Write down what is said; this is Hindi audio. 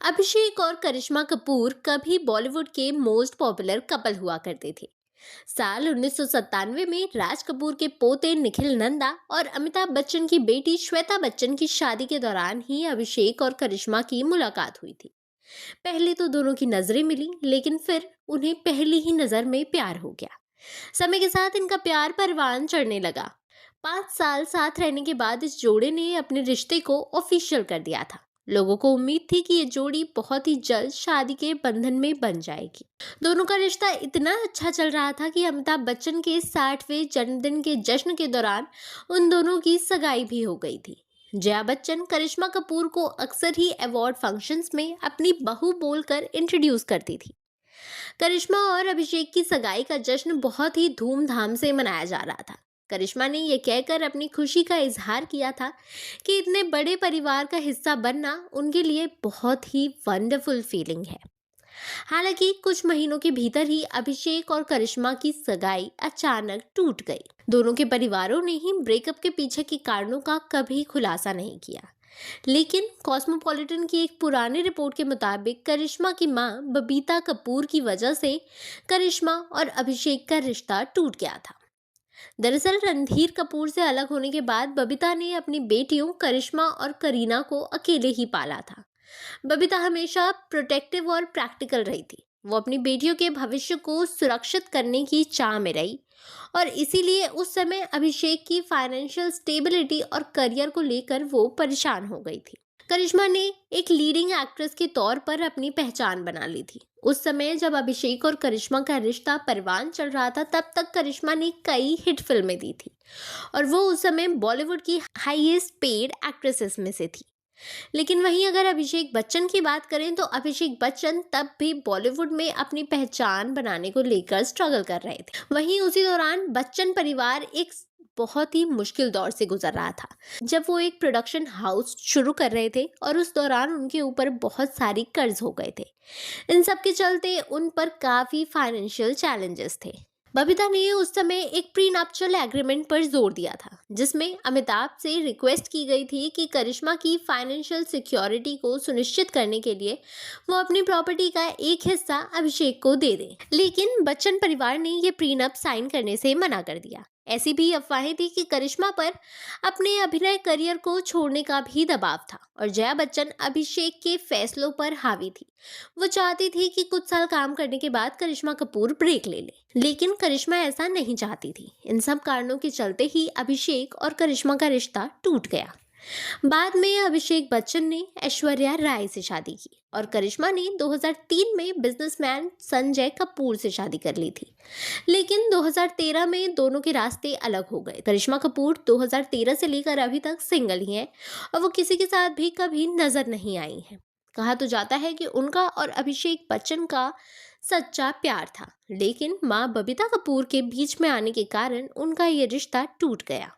अभिषेक और करिश्मा कपूर कभी बॉलीवुड के मोस्ट पॉपुलर कपल हुआ करते थे। साल 1997 में राज कपूर के पोते निखिल नंदा और अमिताभ बच्चन की बेटी श्वेता बच्चन की शादी के दौरान ही अभिषेक और करिश्मा की मुलाकात हुई थी। पहले तो दोनों की नजरें मिली, लेकिन फिर उन्हें पहली ही नजर में प्यार हो गया। समय के साथ इनका प्यार परवान चढ़ने लगा। 5 साल साथ रहने के बाद इस जोड़े ने अपने रिश्ते को ऑफिशियल कर दिया था। लोगों को उम्मीद थी कि ये जोड़ी बहुत ही जल्द शादी के बंधन में बन जाएगी। दोनों का रिश्ता इतना अच्छा चल रहा था कि अमिताभ बच्चन के 60वें जन्मदिन के जश्न के दौरान उन दोनों की सगाई भी हो गई थी। जया बच्चन करिश्मा कपूर को अक्सर ही अवार्ड फंक्शंस में अपनी बहू बोलकर इंट्रोड्यूस करती थी। करिश्मा और अभिषेक की सगाई का जश्न बहुत ही धूमधाम से मनाया जा रहा था। करिश्मा ने यह कहकर अपनी खुशी का इजहार किया था कि इतने बड़े परिवार का हिस्सा बनना उनके लिए बहुत ही वंडरफुल फीलिंग है। हालांकि कुछ महीनों के भीतर ही अभिषेक और करिश्मा की सगाई अचानक टूट गई। दोनों के परिवारों ने ही ब्रेकअप के पीछे के कारणों का कभी खुलासा नहीं किया, लेकिन कॉस्मोपॉलिटन की एक पुरानी रिपोर्ट के मुताबिक करिश्मा की मां बबीता कपूर की वजह से करिश्मा और अभिषेक का रिश्ता टूट गया था। दरअसल रणधीर कपूर से अलग होने के बाद बबीता ने अपनी बेटियों करिश्मा और करीना को अकेले ही पाला था। बबीता हमेशा प्रोटेक्टिव और प्रैक्टिकल रही थी। वो अपनी बेटियों के भविष्य को सुरक्षित करने की चाह में रही और इसीलिए उस समय अभिषेक की फाइनेंशियल स्टेबिलिटी और करियर को लेकर वो परेशान हो गई थी। करिश्मा ने एक लीडिंग एक्ट्रेस के तौर पर अपनी पहचान बना ली थी। उस समय जब अभिषेक और करिश्मा का रिश्ता परवान चल रहा था, तब तक करिश्मा ने कई हिट फिल्में दी थी और वो उस समय बॉलीवुड की हाईएस्ट पेड एक्ट्रेसेस में से थी। लेकिन वहीं अगर अभिषेक बच्चन की बात करें तो अभिषेक बच्चन तब भी बॉलीवुड में अपनी पहचान बनाने को लेकर स्ट्रगल कर रहे थे। वहीं उसी दौरान बच्चन परिवार एक बहुत ही मुश्किल दौर से गुजर रहा था, जब वो एक प्रोडक्शन हाउस शुरू कर रहे थे और उस दौरान उनके ऊपर बहुत सारी कर्ज हो गए थे। इन सब के चलते उन पर काफी फाइनेंशियल चैलेंजेस थे। बबीता ने उस समय एक प्री नप्चुअल एग्रीमेंट पर जोर दिया था, जिसमें अमिताभ से रिक्वेस्ट की गई थी कि करिश्मा की फाइनेंशियल सिक्योरिटी को सुनिश्चित करने के लिए वो अपनी प्रॉपर्टी का एक हिस्सा अभिषेक को दे दें। लेकिन बच्चन परिवार ने ये प्रीनप साइन करने से मना कर दिया। ऐसी भी अफवाहें थी कि करिश्मा पर अपने अभिनय करियर को छोड़ने का भी दबाव था और जया बच्चन अभिषेक के फैसलों पर हावी थी। वो चाहती थी कि कुछ साल काम करने के बाद करिश्मा कपूर ब्रेक ले ले, लेकिन करिश्मा ऐसा नहीं चाहती थी। इन सब कारणों के चलते ही अभिषेक और करिश्मा का रिश्ता टूट गया। बाद में अभिषेक बच्चन ने ऐश्वर्या राय से शादी की और करिश्मा ने 2003 में बिजनेसमैन संजय कपूर से शादी कर ली थी। लेकिन 2013 में दोनों के रास्ते अलग हो गए। करिश्मा कपूर 2013 से लेकर अभी तक सिंगल ही हैं और वो किसी के साथ भी कभी नजर नहीं आई हैं। कहा तो जाता है कि उनका और अभिषेक बच्चन का सच्चा प्यार था, लेकिन मां बबीता कपूर के बीच में आने के कारण उनका ये रिश्ता टूट गया।